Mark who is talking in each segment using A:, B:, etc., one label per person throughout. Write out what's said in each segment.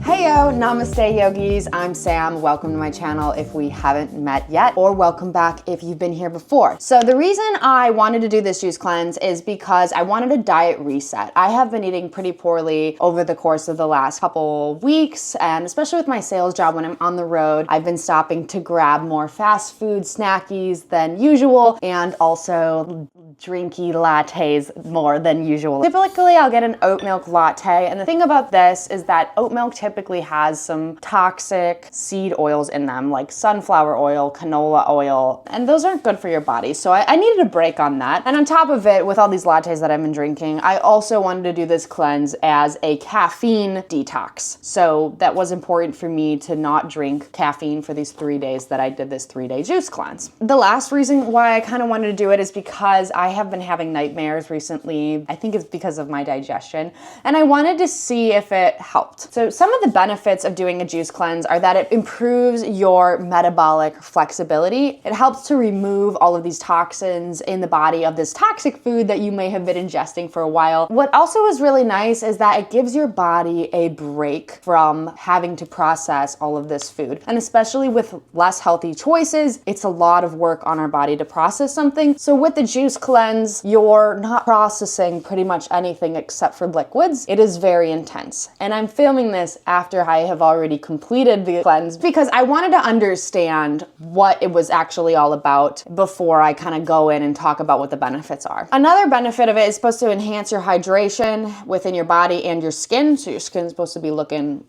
A: Heyo, namaste yogis, I'm Sam. Welcome to my channel if we haven't met yet, or welcome back if you've been here before. So the reason I wanted to do this juice cleanse is because I wanted a diet reset. I have been eating pretty poorly over the course of the last couple weeks, and especially with my sales job when I'm on the road, I've been stopping to grab more fast food snackies than usual, and also drinky lattes more than usual. Typically, I'll get an oat milk latte, and the thing about this is that oat milk typically has some toxic seed oils in them, like sunflower oil, canola oil, and those aren't good for your body. So I needed a break on that. And on top of it, with all these lattes that I've been drinking, I also wanted to do this cleanse as a caffeine detox. So that was important for me to not drink caffeine for these 3 days that I did this 3-day juice cleanse. The last reason why I kind of wanted to do it is because I have been having nightmares recently. I think it's because of my digestion, and I wanted to see if it helped. So some of the benefits of doing a juice cleanse are that it improves your metabolic flexibility. It helps to remove all of these toxins in the body of this toxic food that you may have been ingesting for a while. What also is really nice is that it gives your body a break from having to process all of this food. And especially with less healthy choices, it's a lot of work on our body to process something. So with the juice cleanse, you're not processing pretty much anything except for liquids. It is very intense. And I'm filming this after I have already completed the cleanse because I wanted to understand what it was actually all about before I kind of go in and talk about what the benefits are. Another benefit of it is supposed to enhance your hydration within your body and your skin. So your skin's supposed to be looking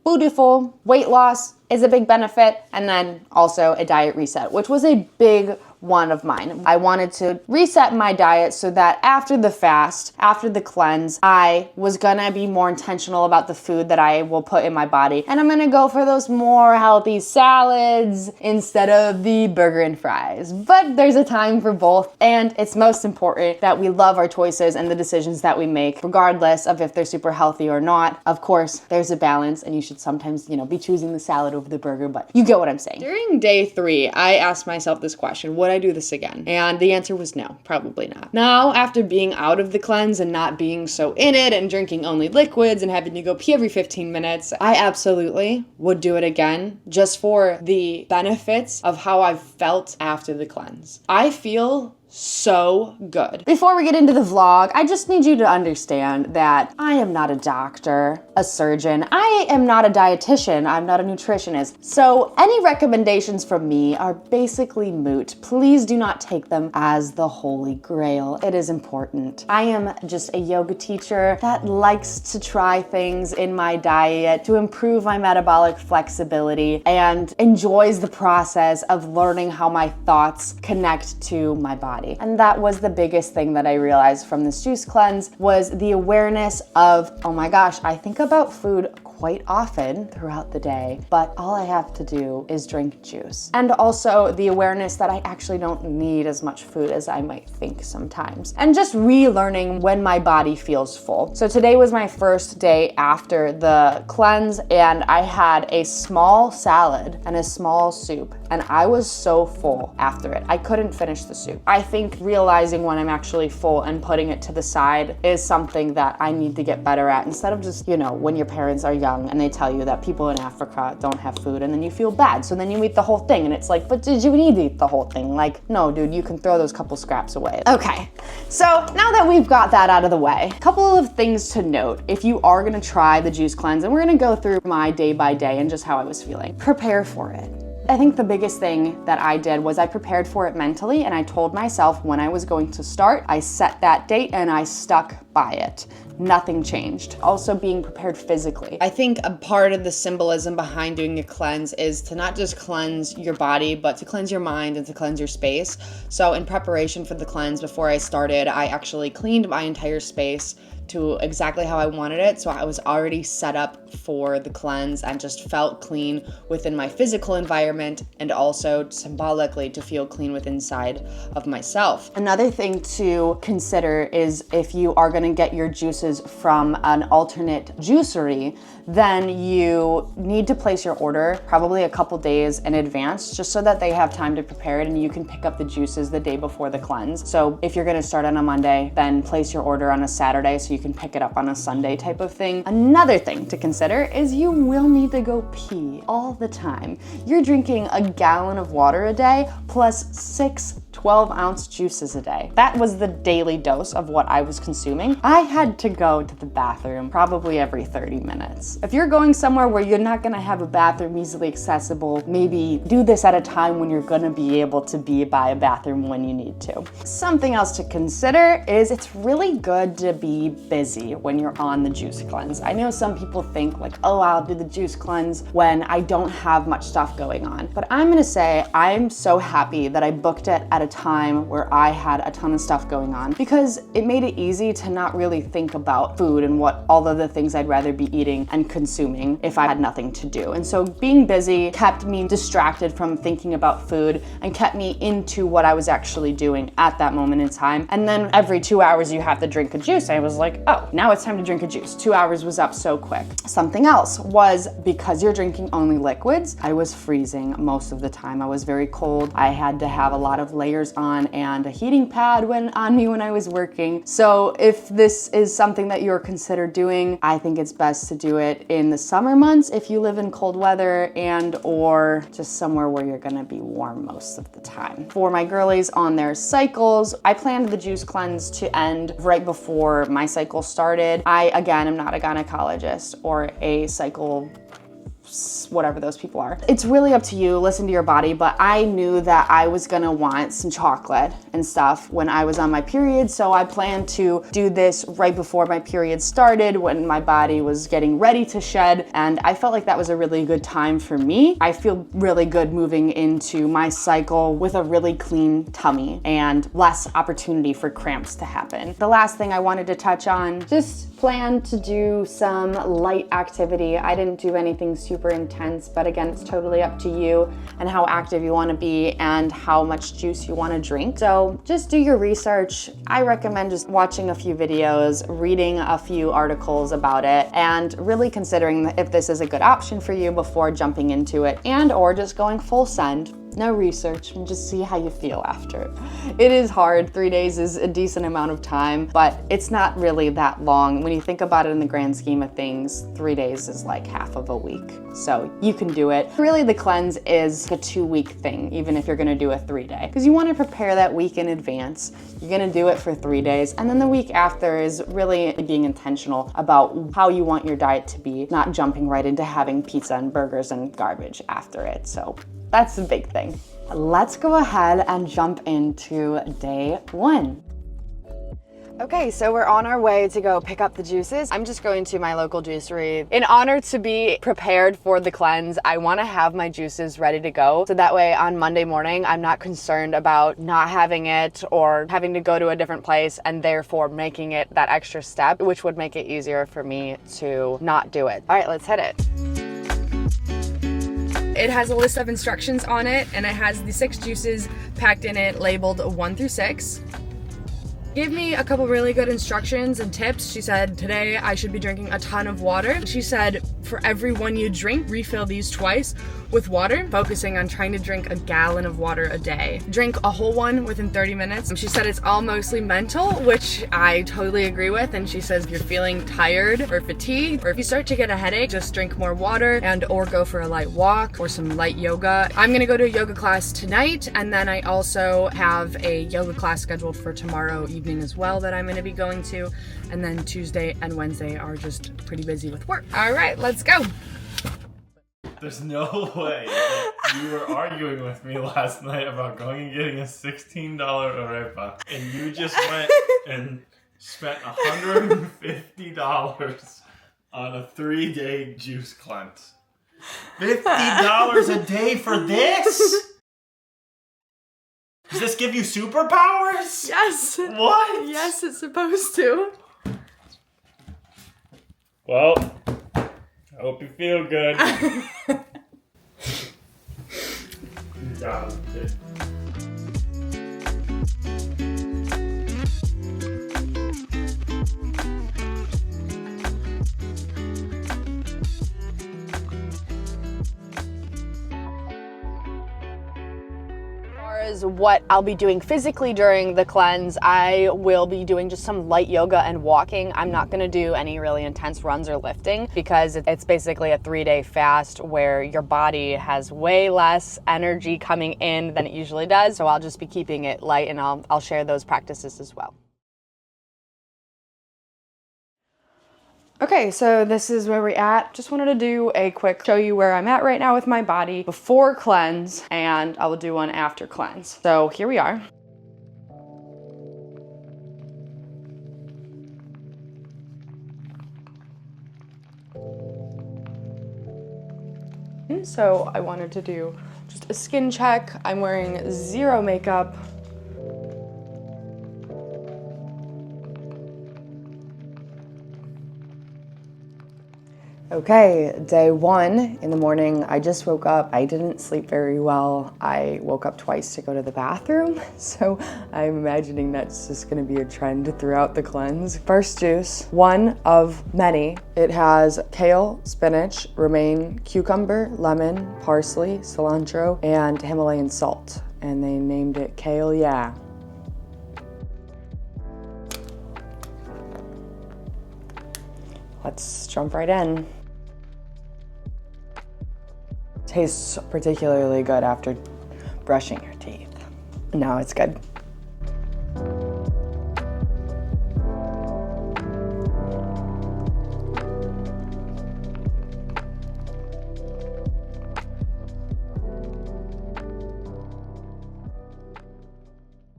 A: beautiful. Weight loss is a big benefit, and then also a diet reset, which was a big one of mine. I wanted to reset my diet so that after the fast, after the cleanse, I was gonna be more intentional about the food that I will put in my body. And I'm gonna go for those more healthy salads instead of the burger and fries. But there's a time for both, and it's most important that we love our choices and the decisions that we make, regardless of if they're super healthy or not. Of course, there's a balance, and you should sometimes, be choosing the salad over the burger, but you get what I'm saying. During day 3, I asked myself this question: would I do this again? And the answer was no, probably not. Now, after being out of the cleanse and not being so in it and drinking only liquids and having to go pee every 15 minutes, I absolutely would do it again just for the benefits of how I've felt after the cleanse. I feel so good. Before we get into the vlog, I just need you to understand that I am not a doctor, a surgeon. I am not a dietitian. I'm not a nutritionist. So any recommendations from me are basically moot. Please do not take them as the holy grail. It is important. I am just a yoga teacher that likes to try things in my diet to improve my metabolic flexibility and enjoys the process of learning how my thoughts connect to my body. And that was the biggest thing that I realized from this juice cleanse, was the awareness of, oh my gosh, I think about food quite often throughout the day, but all I have to do is drink juice. And also the awareness that I actually don't need as much food as I might think sometimes. And just relearning when my body feels full. So today was my first day after the cleanse, and I had a small salad and a small soup, and I was so full after it. I couldn't finish the soup. I think realizing when I'm actually full and putting it to the side is something that I need to get better at, instead of just, when your parents are young and they tell you that people in Africa don't have food, and then you feel bad, so then you eat the whole thing, and it's like, but did you need to eat the whole thing? Like, no, dude, you can throw those couple scraps away. Okay, so now that we've got that out of the way, a couple of things to note if you are gonna try the juice cleanse, and we're gonna go through my day by day and just how I was feeling. Prepare for it. I think the biggest thing that I did was I prepared for it mentally, and I told myself when I was going to start. I set that date and I stuck by it. Nothing changed. Also being prepared physically. I think a part of the symbolism behind doing a cleanse is to not just cleanse your body, but to cleanse your mind and to cleanse your space. So in preparation for the cleanse, before I started, I actually cleaned my entire space to exactly how I wanted it. So I was already set up for the cleanse and just felt clean within my physical environment, and also symbolically to feel clean within inside of myself. Another thing to consider is if you are gonna get your juices from an alternate juicery, then you need to place your order probably a couple days in advance, just so that they have time to prepare it and you can pick up the juices the day before the cleanse. So if you're gonna start on a Monday, then place your order on a Saturday so you you can pick it up on a Sunday type of thing. Another thing to consider is you will need to go pee all the time. You're drinking a gallon of water a day plus 6 12-ounce juices a day. That was the daily dose of what I was consuming. I had to go to the bathroom probably every 30 minutes. If you're going somewhere where you're not gonna have a bathroom easily accessible, maybe do this at a time when you're gonna be able to be by a bathroom when you need to. Something else to consider is it's really good to be busy when you're on the juice cleanse. I know some people think like, oh, I'll do the juice cleanse when I don't have much stuff going on. But I'm gonna say I'm so happy that I booked it at a time where I had a ton of stuff going on, because it made it easy to not really think about food and what all of the things I'd rather be eating and consuming if I had nothing to do. And so being busy kept me distracted from thinking about food and kept me into what I was actually doing at that moment in time. And then every 2 hours you have to drink a juice. I was like, oh, now it's time to drink a juice. 2 hours was up so quick. Something else was, because you're drinking only liquids, I was freezing most of the time. I was very cold. I had to have a lot of layers on and a heating pad on me when I was working. So if this is something that you're consider doing, I think it's best to do it in the summer months if you live in cold weather and or just somewhere where you're gonna be warm most of the time. For my girlies on their cycles, I planned the juice cleanse to end right before my cycle started. I, again, am not a gynecologist or a cycle whatever those people are. It's really up to you, listen to your body, but I knew that I was gonna want some chocolate and stuff when I was on my period, so I planned to do this right before my period started when my body was getting ready to shed, and I felt like that was a really good time for me. I feel really good moving into my cycle with a really clean tummy and less opportunity for cramps to happen. The last thing I wanted to touch on, just plan to do some light activity. I didn't do anything super intense, but again, it's totally up to you and how active you want to be and how much juice you want to drink. So just do your research. I recommend just watching a few videos, reading a few articles about it, and really considering if this is a good option for you before jumping into it, and or just going full send. No research, and just see how you feel after. It is hard. 3 days is a decent amount of time, but it's not really that long. When you think about it in the grand scheme of things, 3 days is like half of a week. So you can do it. Really, the cleanse is a 2-week thing, even if you're gonna do a 3-day, because you wanna prepare that week in advance. You're gonna do it for 3 days, and then the week after is really being intentional about how you want your diet to be, not jumping right into having pizza and burgers and garbage after it. So that's the big thing. Let's go ahead and jump into day 1. Okay, so we're on our way to go pick up the juices. I'm just going to my local juicery. In honor to be prepared for the cleanse, I wanna have my juices ready to go. So that way on Monday morning, I'm not concerned about not having it or having to go to a different place and therefore making it that extra step, which would make it easier for me to not do it. All right, let's hit it. It has a list of instructions on it, and it has the 6 juices packed in it, labeled 1 through 6. Gave me a couple really good instructions and tips. She said today I should be drinking a ton of water. She said for every one you drink, refill these twice with water, focusing on trying to drink a gallon of water a day. Drink a whole one within 30 minutes. She said it's all mostly mental, which I totally agree with. And she says if you're feeling tired or fatigued, or if you start to get a headache, just drink more water and or go for a light walk or some light yoga. I'm gonna go to a yoga class tonight, and then I also have a yoga class scheduled for tomorrow evening as well that I'm gonna be going to. And then Tuesday and Wednesday are just pretty busy with work. All right, let's go.
B: There's no way that you were arguing with me last night about going and getting a $16 arepa, and you just went and spent $150 on a 3-day juice cleanse. $50 a day for this? Does this give you superpowers?
A: Yes.
B: What?
A: Yes, it's supposed to.
B: Well, I hope you feel good. Good job, kid.
A: as what I'll be doing physically during the cleanse, I will be doing just some light yoga and walking. I'm not gonna do any really intense runs or lifting because it's basically a 3-day fast where your body has way less energy coming in than it usually does. So I'll just be keeping it light, and I'll share those practices as well. Okay, so this is where we're at. Just wanted to do a quick show you where I'm at right now with my body before cleanse, and I will do one after cleanse. So here we are. So I wanted to do just a skin check. I'm wearing zero makeup. Okay, day one in the morning, I just woke up. I didn't sleep very well. I woke up twice to go to the bathroom. So I'm imagining that's just gonna be a trend throughout the cleanse. First juice, one of many. It has kale, spinach, romaine, cucumber, lemon, parsley, cilantro, and Himalayan salt. And they named it Kale Yeah. Let's jump right in. Tastes particularly good after brushing your teeth. No, it's good.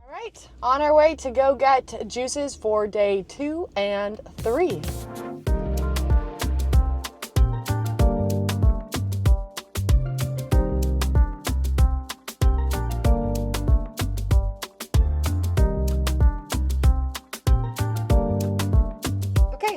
A: All right, on our way to go get juices for day 2 and 3.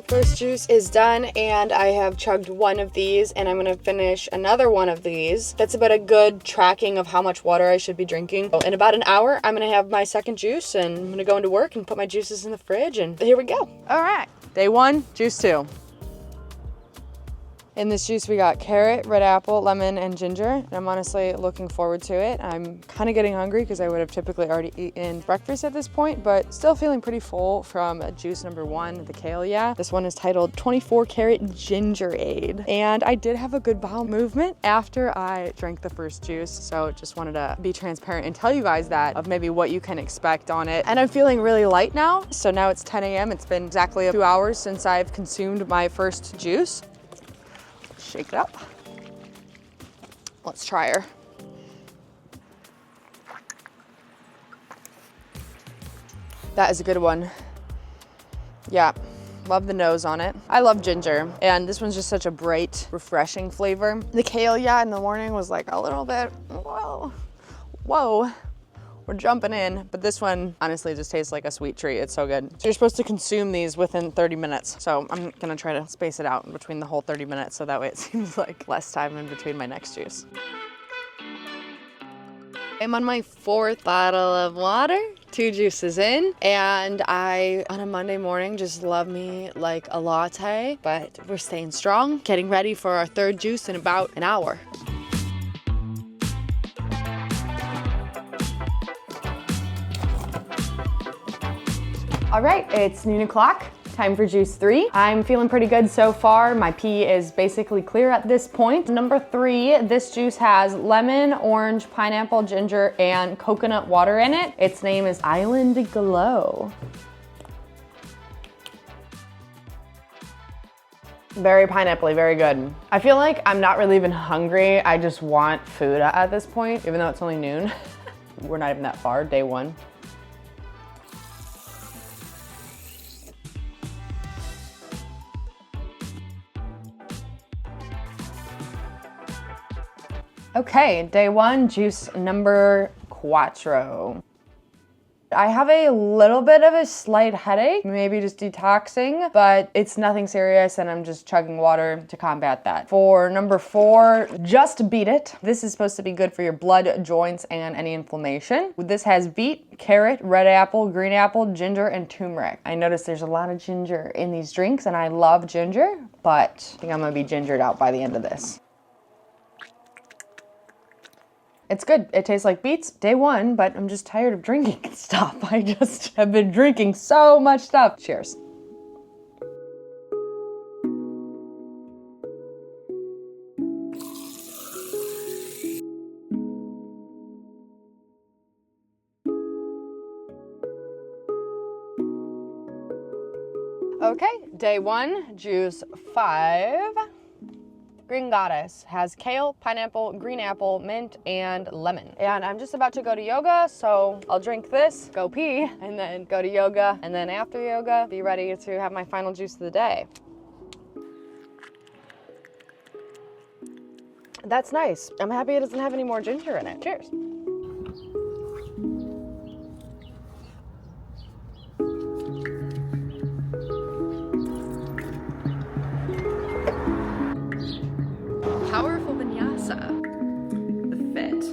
A: First juice is done, and I have chugged one of these, and I'm gonna finish another one of these. That's about a good tracking of how much water I should be drinking. In about an hour, I'm gonna have my second juice, and I'm gonna go into work and put my juices in the fridge, and here we go. All right, day 1, juice 2. In this juice, we got carrot, red apple, lemon, and ginger. And I'm honestly looking forward to it. I'm kind of getting hungry because I would have typically already eaten breakfast at this point, but still feeling pretty full from juice number 1, the Kale Yeah. This one is titled 24 Karat Ginger Aid. And I did have a good bowel movement after I drank the first juice. So just wanted to be transparent and tell you guys that of maybe what you can expect on it. And I'm feeling really light now. So now it's 10 a.m. It's been exactly 2 hours since I've consumed my first juice. Shake it up. Let's try her. That is a good one. Yeah, love the nose on it. I love ginger, and this one's just such a bright, refreshing flavor. The Kale Yeah in the morning was like a little bit, whoa. We're jumping in, but this one honestly just tastes like a sweet treat. It's so good. So you're supposed to consume these within 30 minutes. So I'm gonna try to space it out in between the whole 30 minutes so that way it seems like less time in between my next juice. I'm on my 4th bottle of water, 2 juices in, and I, on a Monday morning, just love me like a latte, but we're staying strong, getting ready for our 3rd juice in about an hour. All right, it's noon o'clock. Time for juice 3. I'm feeling pretty good so far. My pee is basically clear at this point. Number 3, this juice has lemon, orange, pineapple, ginger, and coconut water in it. Its name is Island Glow. Very pineapple-y, very good. I feel like I'm not really even hungry. I just want food at this point, even though it's only noon. We're not even that far, day 1. Okay, day 1, juice number 4. I have a little bit of a slight headache, maybe just detoxing, but it's nothing serious and I'm just chugging water to combat that. For number 4, just beet it. This is supposed to be good for your blood, joints, and any inflammation. This has beet, carrot, red apple, green apple, ginger, and turmeric. I noticed there's a lot of ginger in these drinks and I love ginger, but I think I'm gonna be gingered out by the end of this. It's good. It tastes like beets. Day 1, but I'm just tired of drinking stuff. I just have been drinking so much stuff. Cheers. Okay, day 1, juice 5. Green Goddess has kale, pineapple, green apple, mint, and lemon. And I'm just about to go to yoga, so I'll drink this, go pee, and then go to yoga. And then after yoga, be ready to have my final juice of the day. That's nice. I'm happy it doesn't have any more ginger in it. Cheers. Powerful vinyasa. The fit.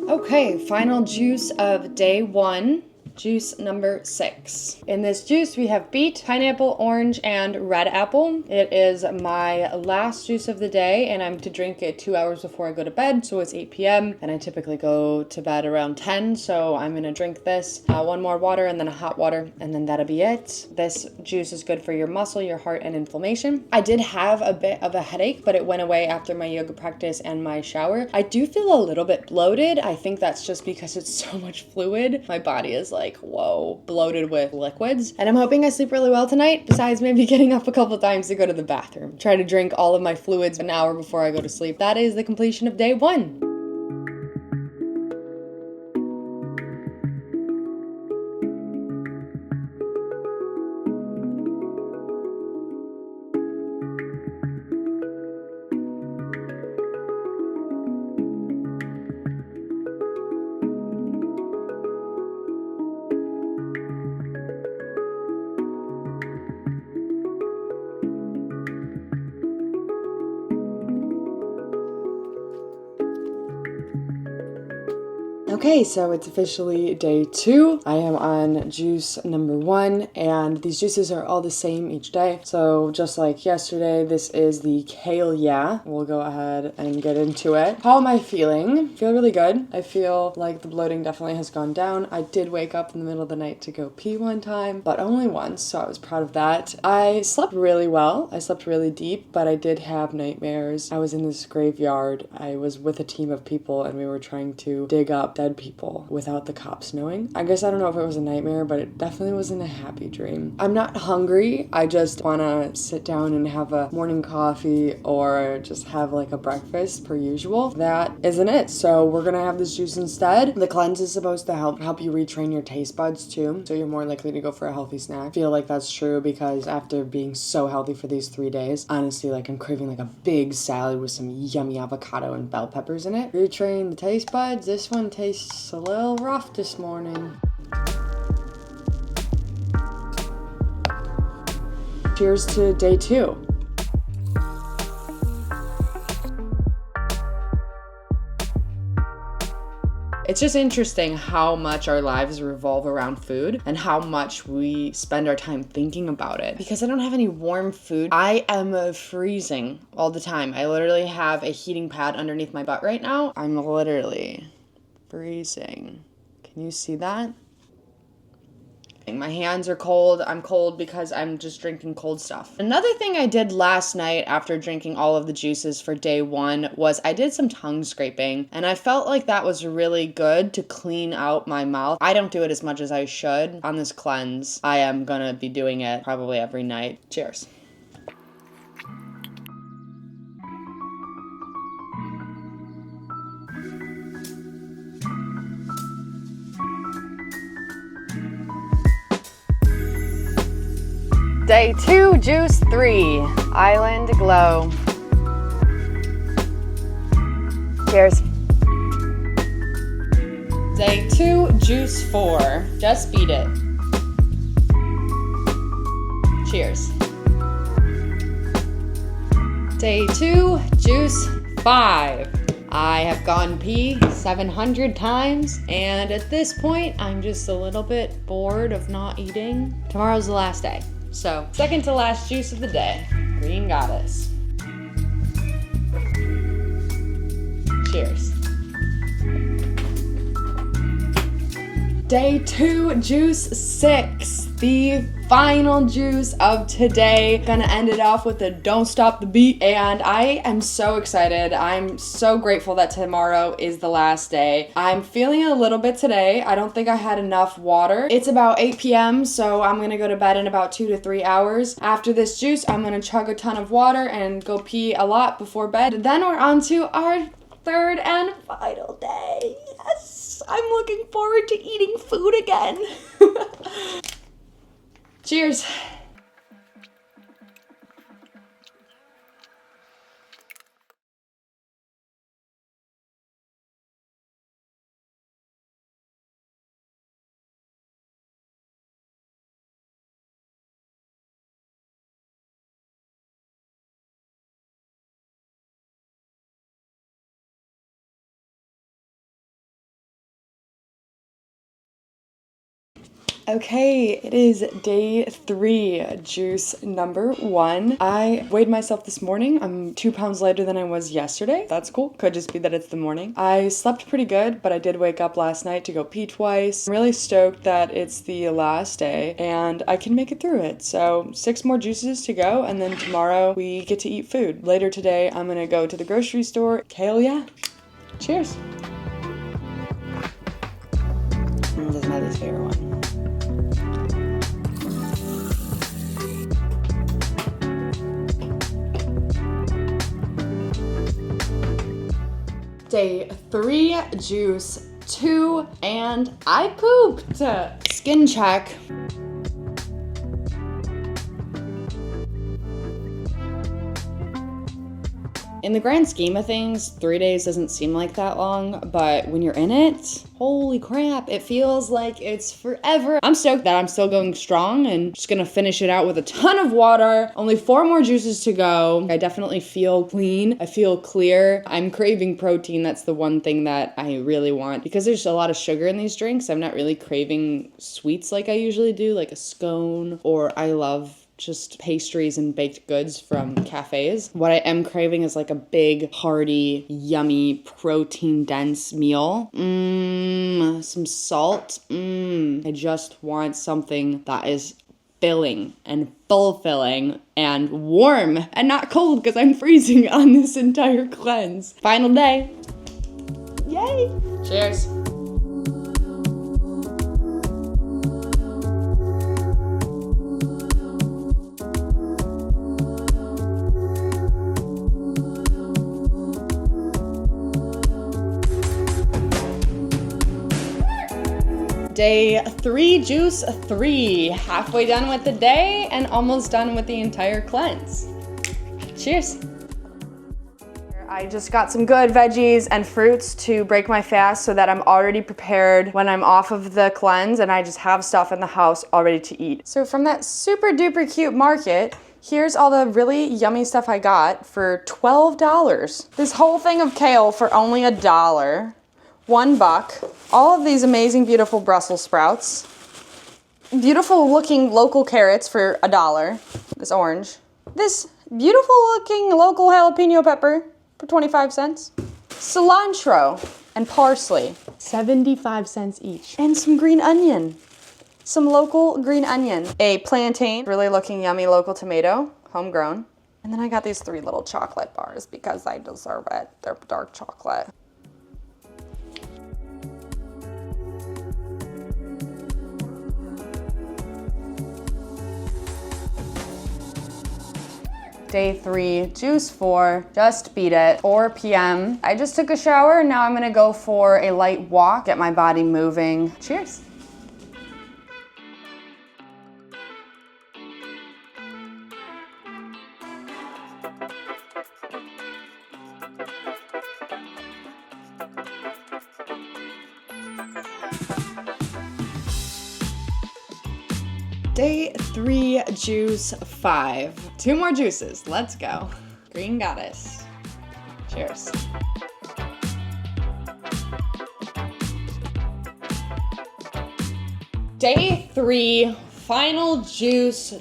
A: Okay, final juice of day 1. Juice number 6. In this juice, we have beet, pineapple, orange, and red apple. It is my last juice of the day, and I'm to drink it 2 hours before I go to bed, so it's 8 p.m., and I typically go to bed around 10, so I'm gonna drink this, 1 more water, and then a hot water, and then that'll be it. This juice is good for your muscle, your heart, and inflammation. I did have a bit of a headache, but it went away after my yoga practice and my shower. I do feel a little bit bloated. I think that's just because it's so much fluid. My body is like, whoa, bloated with liquids. And I'm hoping I sleep really well tonight, besides maybe getting up a couple times to go to the bathroom. Try to drink all of my fluids an hour before I go to sleep. That is the completion of day 1. Okay, so it's officially day 2. I am on juice number 1, and these juices are all the same each day. So just like yesterday, this is the kale yeah. We'll go ahead and get into it. How am I feeling? I feel really good. I feel like the bloating definitely has gone down. I did wake up in the middle of the night to go pee one time, but only once, so I was proud of that. I slept really well. I slept really deep, but I did have nightmares. I was in this graveyard. I was with a team of people, and we were trying to dig up dead people without the cops knowing. I guess I don't know if it was a nightmare, but it definitely wasn't a happy dream. I'm not hungry. I just want to sit down and have a morning coffee or just have like a breakfast per usual. That isn't it. So we're gonna have this juice instead. The cleanse is supposed to help you retrain your taste buds too, so you're more likely to go for a healthy snack. I feel like that's true because after being so healthy for these 3 days, honestly, like I'm craving like a big salad with some yummy avocado and bell peppers in it. Retrain the taste buds. This one tastes a little rough this morning. Cheers to day 2. It's just interesting how much our lives revolve around food and how much we spend our time thinking about it. Because I don't have any warm food, I am freezing all the time. I literally have a heating pad underneath my butt right now. I'm literally freezing. Can you see that? My hands are cold. I'm cold because I'm just drinking cold stuff. Another thing I did last night after drinking all of the juices for day 1 was I did some tongue scraping, and I felt like that was really good to clean out my mouth. I don't do it as much as I should on this cleanse. I am gonna be doing it probably every night. Cheers. Day 2, juice 3, Island Glow. Cheers. Day 2, juice 4, just beat it. Cheers. Day 2, juice 5. I have gone pee 700 times, and at this point, I'm just a little bit bored of not eating. Tomorrow's the last day. So, second to last juice of the day, Green Goddess. Cheers. Day 2, juice 6, the final juice of today. Gonna end it off with a don't stop the beat, and I am so excited. I'm so grateful that tomorrow is the last day. I'm feeling a little bit today. I don't think I had enough water. It's about 8 p.m., so I'm gonna go to bed in about 2 to 3 hours. After this juice, I'm gonna chug a ton of water and go pee a lot before bed. Then we're on to our third and final day. Yes, I'm looking forward to eating food again. Cheers. Okay, it is day 3, juice number 1. I weighed myself this morning. I'm 2 pounds lighter than I was yesterday. That's cool. Could just be that it's the morning. I slept pretty good, but I did wake up last night to go pee twice. I'm really stoked that it's the last day and I can make it through it. So 6 more juices to go, and then tomorrow we get to eat food. Later today, I'm gonna go to the grocery store. Hell yeah. Cheers. This is my least favorite one. Day 3, juice 2, and I pooped. Skin check. In the grand scheme of things, 3 days doesn't seem like that long, but when you're in it, holy crap, it feels like it's forever. I'm stoked that I'm still going strong and just gonna finish it out with a ton of water. Only 4 more juices to go. I definitely feel clean. I feel clear. I'm craving protein. That's the one thing that I really want. Because there's a lot of sugar in these drinks, I'm not really craving sweets like I usually do, like a scone, or I love just pastries and baked goods from cafes. What I am craving is like a big, hearty, yummy, protein-dense meal. Some salt. I just want something that is filling and fulfilling and warm and not cold because I'm freezing on this entire cleanse. Final day. Yay! Cheers. Day 3, juice 3. Halfway done with the day and almost done with the entire cleanse. Cheers. I just got some good veggies and fruits to break my fast so that I'm already prepared when I'm off of the cleanse, and I just have stuff in the house already to eat. So from that super duper cute market, here's all the really yummy stuff I got for $12. This whole thing of kale for only $1. $1. All of these amazing, beautiful Brussels sprouts. Beautiful looking local carrots for $1. This orange. This beautiful looking local jalapeno pepper for 25 cents. Cilantro and parsley, 75 cents each. And some green onion. Some local green onion. A plantain, really looking yummy local tomato, homegrown. And then I got these 3 little chocolate bars because I deserve it. They're dark chocolate. Day 3, juice 4, just beat it, 4 p.m. I just took a shower and now I'm gonna go for a light walk, get my body moving. Cheers. Day 3, juice 5. 2 more juices, let's go. Green Goddess. Cheers. Day 3, Final juice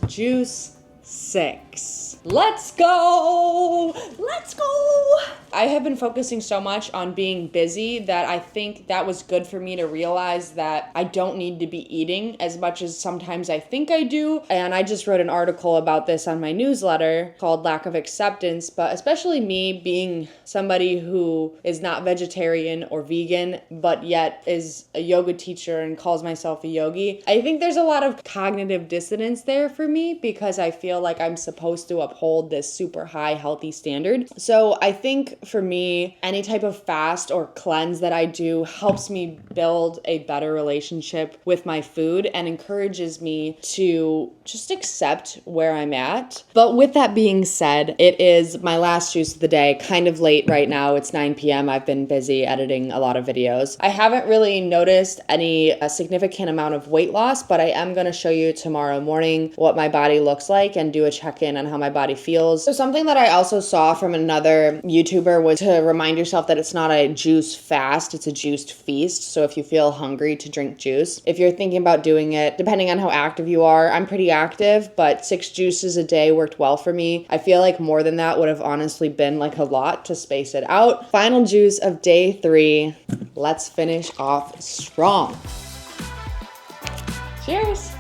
A: 6. Let's go! Let's go! I have been focusing so much on being busy that I think that was good for me to realize that I don't need to be eating as much as sometimes I think I do. And I just wrote an article about this on my newsletter called Lack of Acceptance, but especially me being somebody who is not vegetarian or vegan, but yet is a yoga teacher and calls myself a yogi. I think there's a lot of cognitive dissonance there for me because I feel like I'm supposed to uphold this super high healthy standard. So I think for me, any type of fast or cleanse that I do helps me build a better relationship with my food and encourages me to just accept where I'm at. But with that being said, it is my last juice of the day, kind of late right now. It's 9 p.m. I've been busy editing a lot of videos. I haven't really noticed any significant amount of weight loss, but I am going to show you tomorrow morning what my body looks like and do a check-in on how my body feels. So something that I also saw from another YouTuber was to remind yourself that it's not a juice fast, it's a juiced feast. So if you feel hungry, to drink juice. If you're thinking about doing it, depending on how active you are, I'm pretty active, but 6 juices a day worked well for me. I feel like more than that would have honestly been like a lot to space it out. Final juice of day 3. Let's finish off strong. Cheers.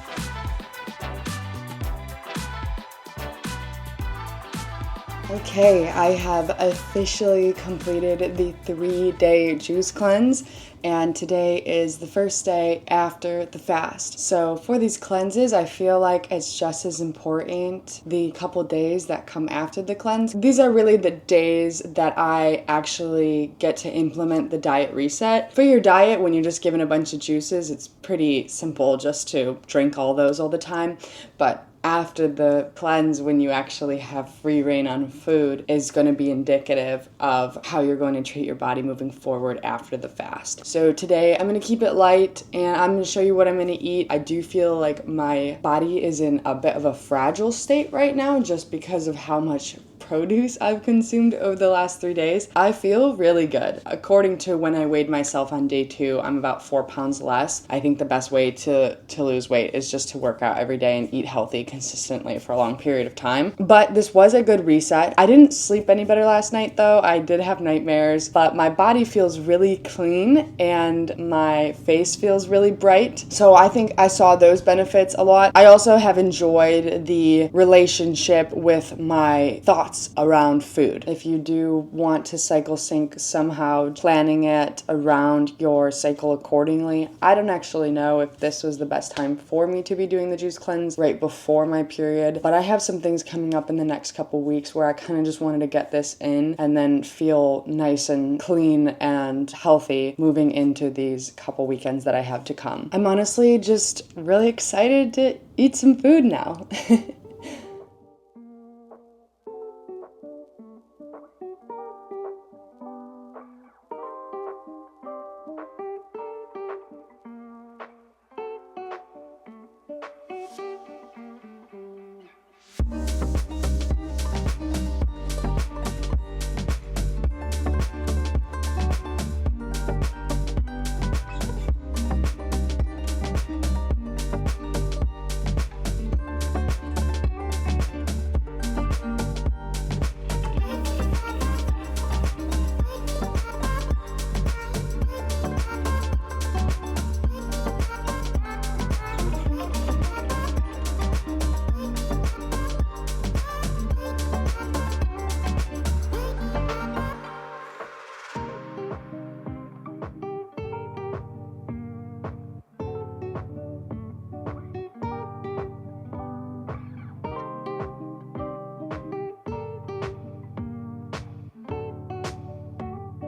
A: Okay, I have officially completed the 3-day juice cleanse, and today is the first day after the fast. So for these cleanses, I feel like it's just as important the couple days that come after the cleanse. These are really the days that I actually get to implement the diet reset. For your diet, when you're just given a bunch of juices, it's pretty simple just to drink all those all the time, but after the cleanse, when you actually have free reign on food, is going to be indicative of how you're going to treat your body moving forward after the fast. So today I'm going to keep it light and I'm going to show you what I'm going to eat. I do feel like my body is in a bit of a fragile state right now just because of how much produce I've consumed over the last 3 days. I feel really good. According to when I weighed myself on day 2, I'm about 4 pounds less. I think the best way to lose weight is just to work out every day and eat healthy consistently for a long period of time. But this was a good reset. I didn't sleep any better last night though. I did have nightmares, but my body feels really clean and my face feels really bright. So I think I saw those benefits a lot. I also have enjoyed the relationship with my thoughts around food. If you do want to cycle sync somehow, planning it around your cycle accordingly. I don't actually know if this was the best time for me to be doing the juice cleanse right before my period, but I have some things coming up in the next couple weeks where I kind of just wanted to get this in and then feel nice and clean and healthy moving into these couple weekends that I have to come. I'm honestly just really excited to eat some food now.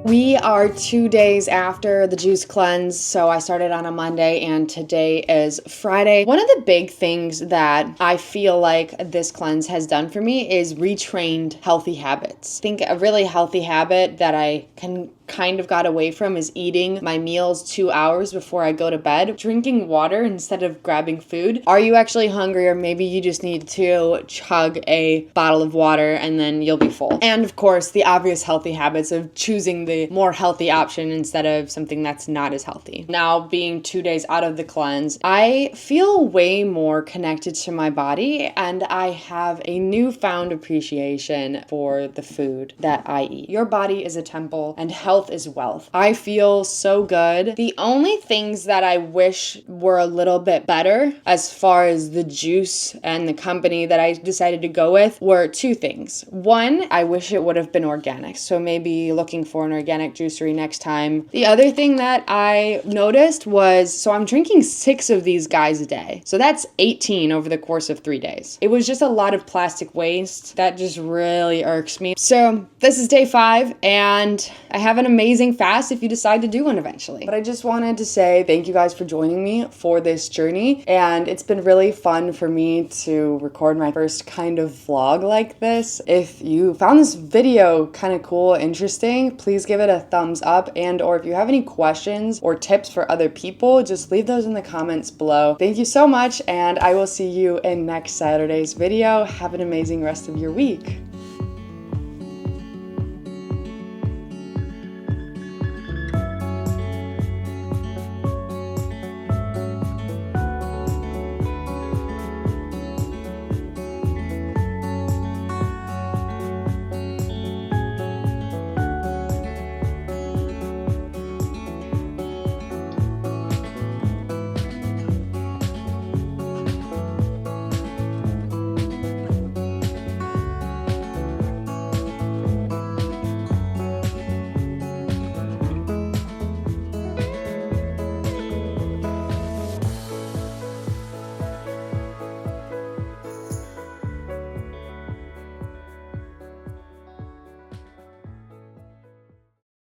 A: We are 2 days after the juice cleanse, so I started on a Monday and today is Friday. One of the big things that I feel like this cleanse has done for me is retrained healthy habits. I think a really healthy habit that I can kind of got away from is eating my meals 2 hours before I go to bed, drinking water instead of grabbing food. Are you actually hungry, or maybe you just need to chug a bottle of water and then you'll be full? And of course, the obvious healthy habits of choosing the more healthy option instead of something that's not as healthy. Now, being 2 days out of the cleanse, I feel way more connected to my body, and I have a newfound appreciation for the food that I eat. Your body is a temple, and health is wealth. I feel so good. The only things that I wish were a little bit better as far as the juice and the company that I decided to go with were two things. One, I wish it would have been organic, so maybe looking for an organic juicery next time. The other thing that I noticed was, so I'm drinking 6 of these guys a day. So that's 18 over the course of 3 days. It was just a lot of plastic waste that just really irks me. So this is day 5, and I have an amazing fast if you decide to do one eventually. But I just wanted to say thank you guys for joining me for this journey, and it's been really fun for me to record my first kind of vlog like this. If you found this video kind of cool, interesting, please give it a thumbs up, and or if you have any questions or tips for other people, just leave those in the comments below. Thank you so much, and I will see you in next Saturday's video. Have an amazing rest of your week.